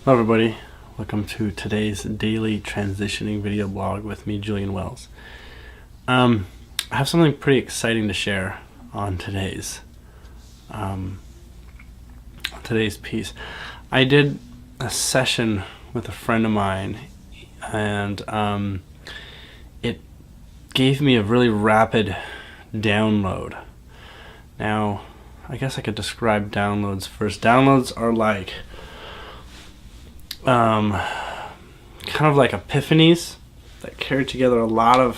Hello everybody, welcome to today's daily transitioning video blog with me, Julien Wells. I have something pretty exciting to share on today's piece. I did a session with a friend of mine, and it gave me a really rapid download. Now, I guess I could describe downloads first. Downloads are like kind of like epiphanies that carry together a lot of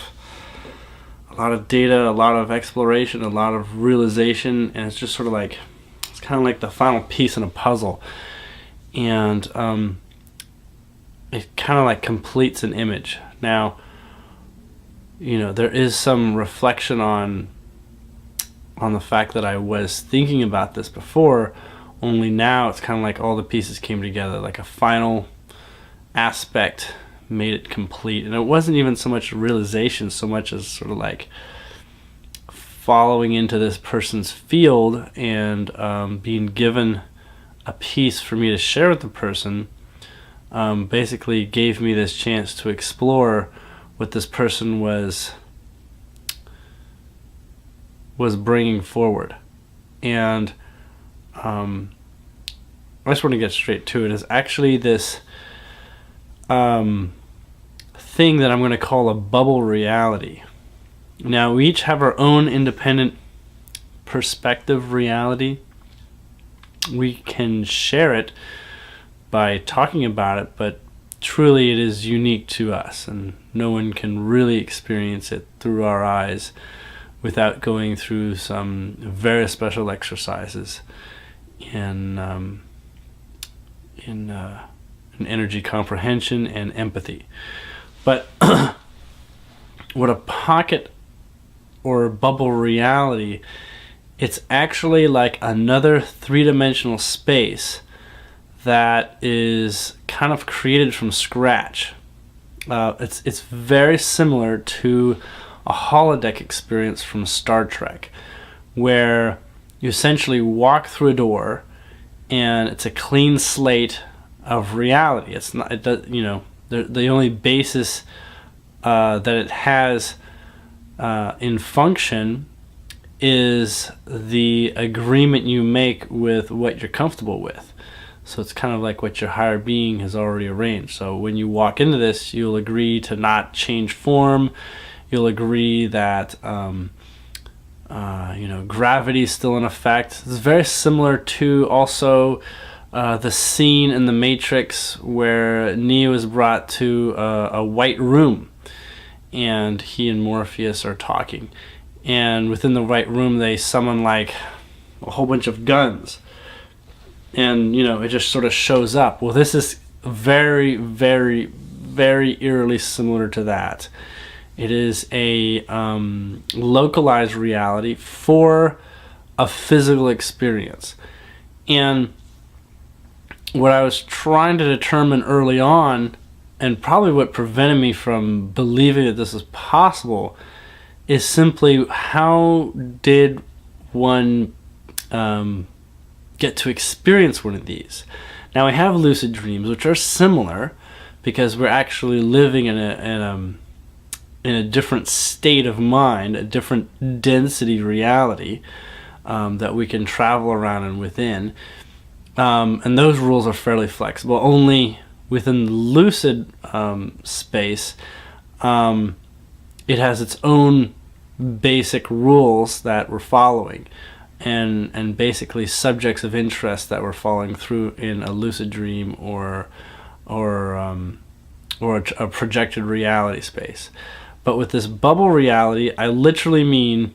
data, a lot of exploration, a lot of realization, and it's just sort of like, it's kind of like the final piece in a puzzle, and it kind of like completes an image. Now, you know, there is some reflection on the fact that I was thinking about this before, only now it's kind of like all the pieces came together, like a final aspect made it complete. And it wasn't even so much realization so much as sort of like following into this person's field and being given a piece for me to share with the person. Basically gave me this chance to explore what this person was bringing forward. And I just want to get straight to it. Is actually this thing that I'm going to call a bubble reality. Now, we each have our own independent perspective reality. We can share it by talking about it, but truly it is unique to us, and no one can really experience it through our eyes without going through some very special exercises in energy comprehension and empathy. But what a pocket or bubble reality, it's actually like another three-dimensional space that is kind of created from scratch. It's very similar to a holodeck experience from Star Trek, where you essentially walk through a door and it's a clean slate of reality. It's not, it does, you know, the only basis that it has in function is the agreement you make with what you're comfortable with. So it's kind of like what your higher being has already arranged. So when you walk into this, you'll agree to not change form. You'll agree that gravity is still in effect. It's very similar to also the scene in The Matrix where Neo is brought to a white room, and he and Morpheus are talking. And within the white room, they summon like a whole bunch of guns. And, you know, it just sort of shows up. Well, this is very, very, very eerily similar to that. It is a localized reality for a physical experience. And what I was trying to determine early on, and probably what prevented me from believing that this is possible, is simply how did one get to experience one of these? Now, we have lucid dreams, which are similar because we're actually living in a different state of mind, a different density reality that we can travel around and within. And those rules are fairly flexible. Only within the lucid space, it has its own basic rules that we're following, and basically subjects of interest that we're following through in a lucid dream or a projected reality space. But with this bubble reality, I literally mean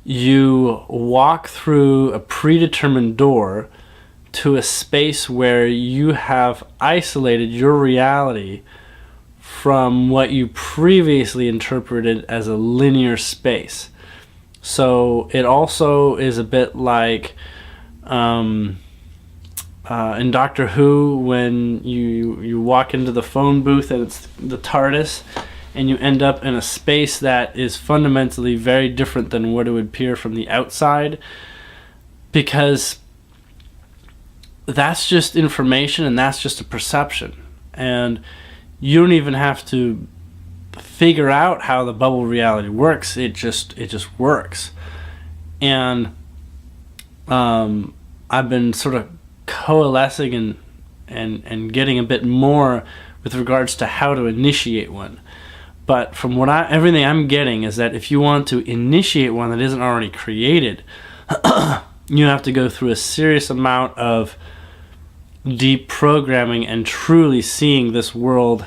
you walk through a predetermined door to a space where you have isolated your reality from what you previously interpreted as a linear space. So it also is a bit like in Doctor Who, when you walk into the phone booth and it's the TARDIS, and you end up in a space that is fundamentally very different than what it would appear from the outside, because that's just information, and that's just a perception. And you don't even have to figure out how the bubble reality works. It just works. And I've been sort of coalescing and getting a bit more with regards to how to initiate one. But from everything I'm getting is that if you want to initiate one that isn't already created, you have to go through a serious amount of deprogramming and truly seeing this world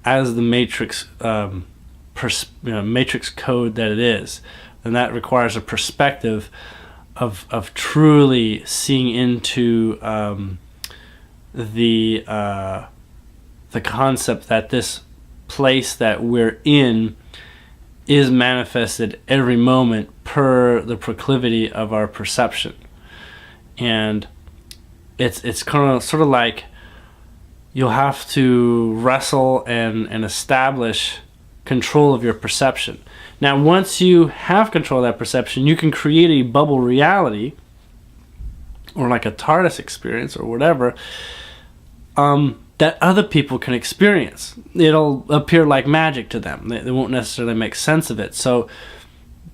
as the matrix matrix code that it is. And that requires a perspective of truly seeing into the concept that this place that we're in is manifested every moment per the proclivity of our perception. And it's kind of sort of like you'll have to wrestle and establish control of your perception. Now, once you have control of that perception, you can create a bubble reality, or like a TARDIS experience or whatever, that other people can experience. It'll appear like magic to them. They won't necessarily make sense of it. So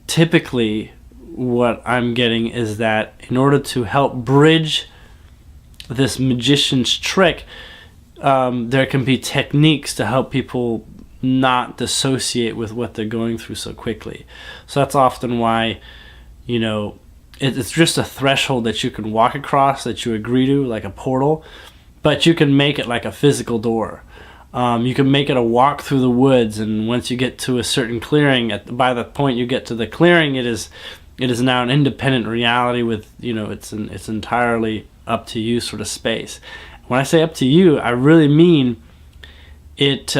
typically what I'm getting is that in order to help bridge this magician's trick, there can be techniques to help people not dissociate with what they're going through so quickly. So that's often why, it's just a threshold that you can walk across, that you agree to, like a portal, but you can make it like a physical door. You can make it a walk through the woods, and once you get to a certain clearing, by the point you get to the clearing, it is now an independent reality with, it's entirely up to you sort of space. When I say up to you, I really mean it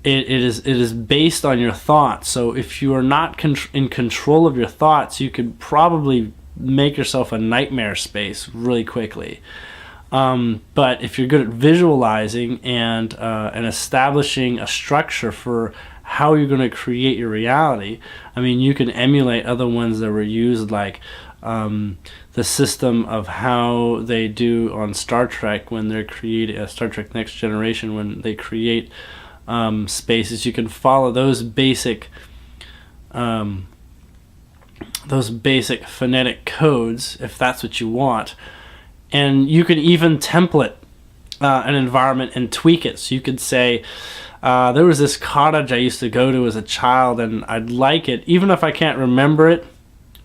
is based on your thoughts. So if you are not in control of your thoughts, you could probably make yourself a nightmare space really quickly. But if you're good at visualizing and establishing a structure for how you're going to create your reality, I mean, you can emulate other ones that were used, like the system of how they do on Star Trek when they're creating Star Trek Next Generation, when they create spaces. You can follow those basic phonetic codes if that's what you want. And you can even template an environment and tweak it. So you could say, there was this cottage I used to go to as a child, and I'd like it, even if I can't remember it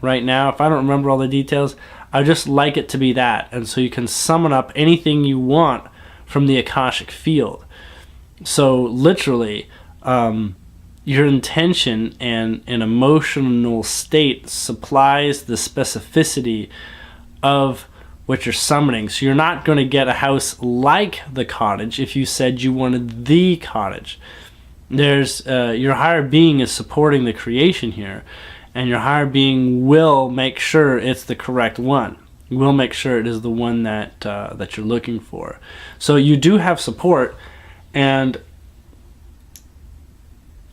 right now, if I don't remember all the details, I just like it to be that. And so you can summon up anything you want from the Akashic field. So literally, your intention and an emotional state supplies the specificity of what you're summoning. So you're not going to get a house like the cottage if you said you wanted the cottage. There's your higher being is supporting the creation here, and your higher being will make sure it's the correct one. Will make sure it is the one that that you're looking for. So you do have support, and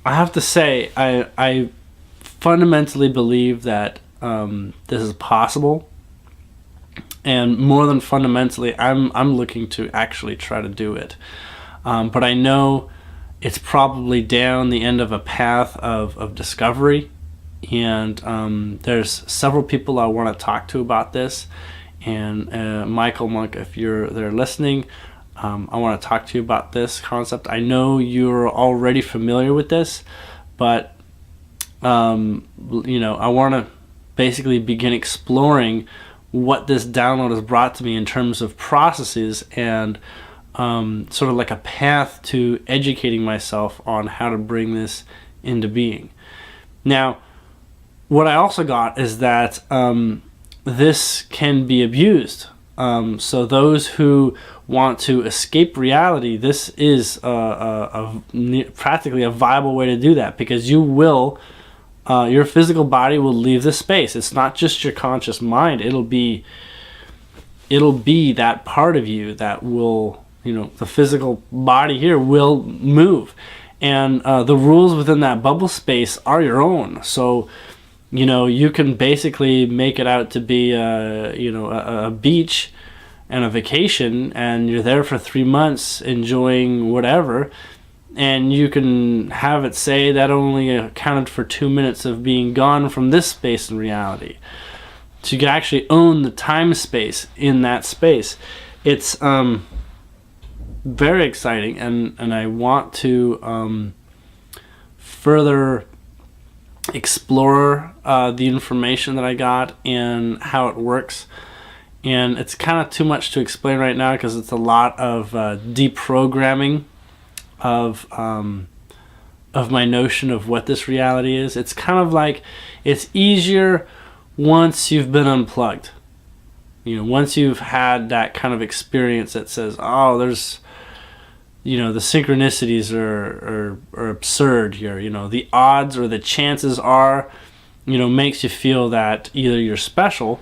I have to say I fundamentally believe that this is possible. And more than fundamentally, I'm looking to actually try to do it. But I know it's probably down the end of a path of discovery. And there's several people I want to talk to about this. And Michael Monk, if you're there listening, I want to talk to you about this concept. I know you're already familiar with this, but I want to basically begin exploring what this download has brought to me in terms of processes and sort of like a path to educating myself on how to bring this into being. Now, what I also got is that this can be abused. So those who want to escape reality, this is practically a viable way to do that, because you will your physical body will leave the space. It's not just your conscious mind. It'll be that part of you that will, the physical body here will move. And the rules within that bubble space are your own. So, you can basically make it out to be, a beach, and a vacation, and you're there for 3 months enjoying whatever, and you can have it say that only accounted for 2 minutes of being gone from this space in reality. So you can actually own the time space in that space. It's very exciting, and I want to further explore the information that I got and how it works. And it's kind of too much to explain right now because it's a lot of deprogramming of my notion of what this reality is. It's kind of like, it's easier once you've been unplugged. You know, once you've had that kind of experience that says, oh, there's, you know, the synchronicities are absurd here. You know, the odds or the chances are, you know, makes you feel that either you're special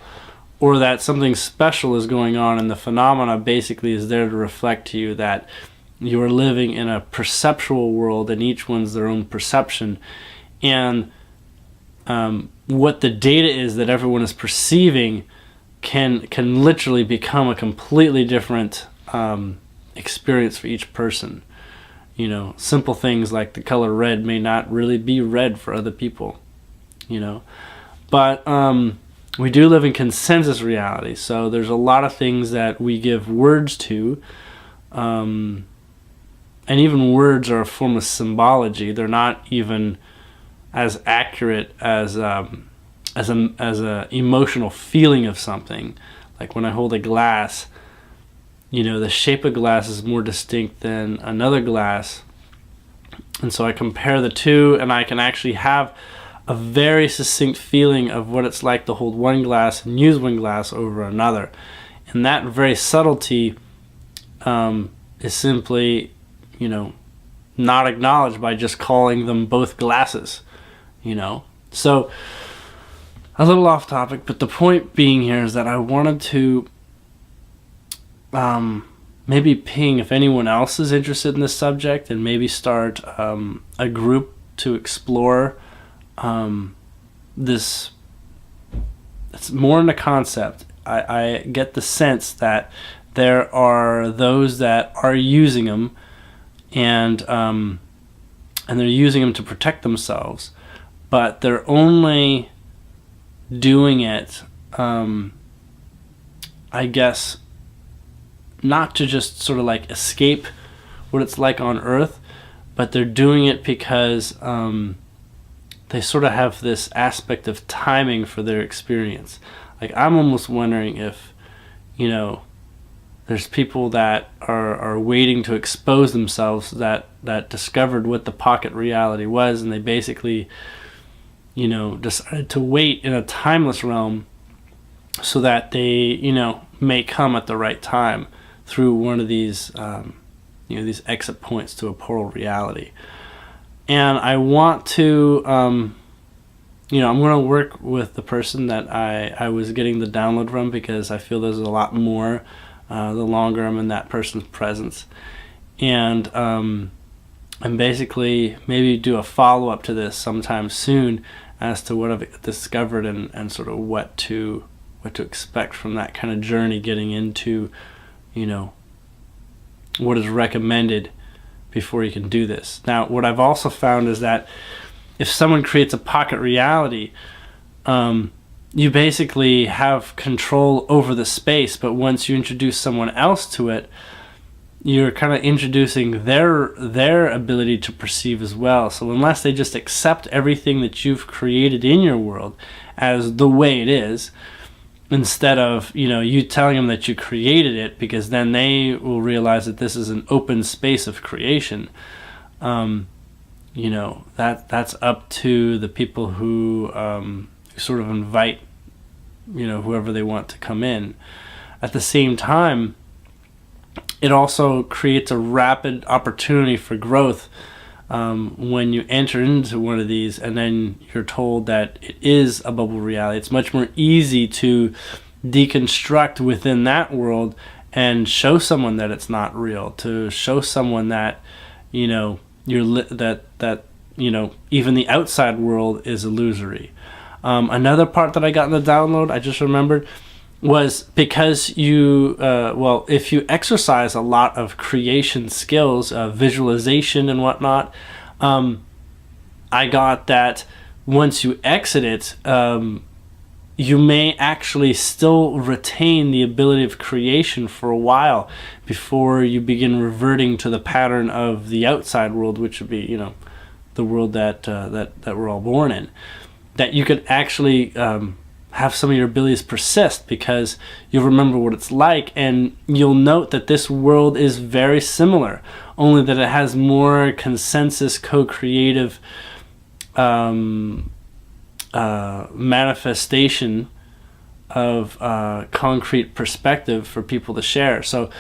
or that something special is going on, and the phenomena basically is there to reflect to you that you are living in a perceptual world, and each one's their own perception. And what the data is that everyone is perceiving can literally become a completely different experience for each person. You know, simple things like the color red may not really be red for other people, you know. But we do live in consensus reality, so there's a lot of things that we give words to, and even words are a form of symbology. They're not even as accurate as a emotional feeling of something. Like when I hold a glass, you know, the shape of glass is more distinct than another glass, and so I compare the two, and I can actually have a very succinct feeling of what it's like to hold one glass and use one glass over another. And that very subtlety is simply, you know, not acknowledged by just calling them both glasses, you know. So a little off topic, but the point being here is that I wanted to maybe ping if anyone else is interested in this subject, and maybe start a group to explore this. It's more in the concept. I get the sense that there are those that are using them, and they're using them to protect themselves, but they're only doing it, I guess, not to just sort of like escape what it's like on Earth, but they're doing it because they sort of have this aspect of timing for their experience. Like, I'm almost wondering if, you know, there's people that are waiting to expose themselves that discovered what the pocket reality was, and they basically, you know, decided to wait in a timeless realm so that they, you know, may come at the right time through one of these, you know, these exit points to a portal reality. And I want to, you know, I'm going to work with the person that I was getting the download from, because I feel there's a lot more the longer I'm in that person's presence. And basically maybe do a follow-up to this sometime soon as to what I've discovered and sort of what to expect from that kind of journey, getting into, you know, what is recommended before you can do this. Now, what I've also found is that if someone creates a pocket reality, you basically have control over the space, but once you introduce someone else to it, you're kind of introducing their ability to perceive as well. So unless they just accept everything that you've created in your world as the way it is, instead of, you know, you telling them that you created it, because then they will realize that this is an open space of creation. You know, that's up to the people who sort of invite, you know, whoever they want to come in. At the same time, it also creates a rapid opportunity for growth when you enter into one of these and then you're told that it is a bubble reality. It's much more easy to deconstruct within that world and show someone that it's not real, to show someone that, you know, that you know, even the outside world is illusory. Another part that I got in the download, I just remembered, was because you, well, if you exercise a lot of creation skills, visualization and whatnot, I got that once you exit it, you may actually still retain the ability of creation for a while before you begin reverting to the pattern of the outside world, which would be, you know, the world that we're all born in. That you could actually have some of your abilities persist because you'll remember what it's like, and you'll note that this world is very similar, only that it has more consensus, co-creative manifestation of concrete perspective for people to share. So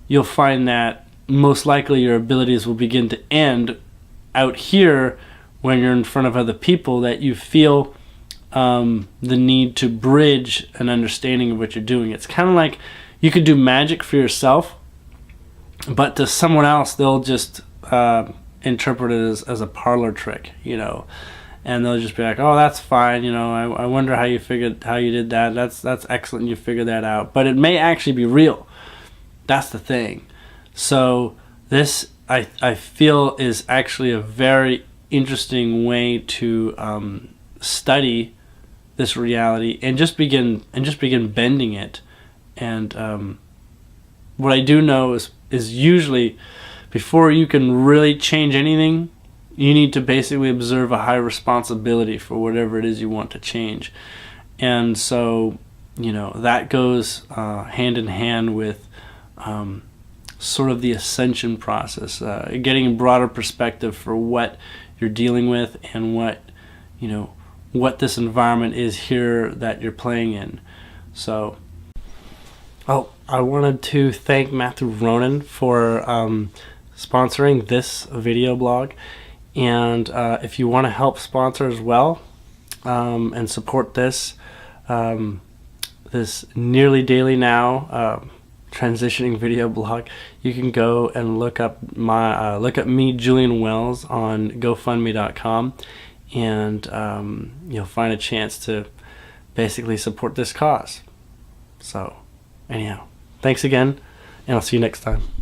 you'll find that most likely your abilities will begin to end out here when you're in front of other people, that you feel the need to bridge an understanding of what you're doing. It's kind of like you could do magic for yourself, but to someone else they'll just interpret it as a parlor trick, you know, and they'll just be like, oh, that's fine, you know, I wonder how you did that. That's excellent, you figured that out. But it may actually be real. That's the thing. So this, I feel, is actually a very interesting way to study this reality and just begin bending it. And what I do know is usually before you can really change anything, you need to basically observe a high responsibility for whatever it is you want to change. And so, you know, that goes hand in hand with sort of the ascension process, getting a broader perspective for what you're dealing with and what, you know, what this environment is here that you're playing in. So, oh, I wanted to thank Matthew Ronan for sponsoring this video blog. And if you want to help sponsor as well and support this this nearly daily now transitioning video blog, you can go and look up me, Julien Wells, on GoFundMe.com, and you'll find a chance to basically support this cause. So anyhow, thanks again, and I'll see you next time.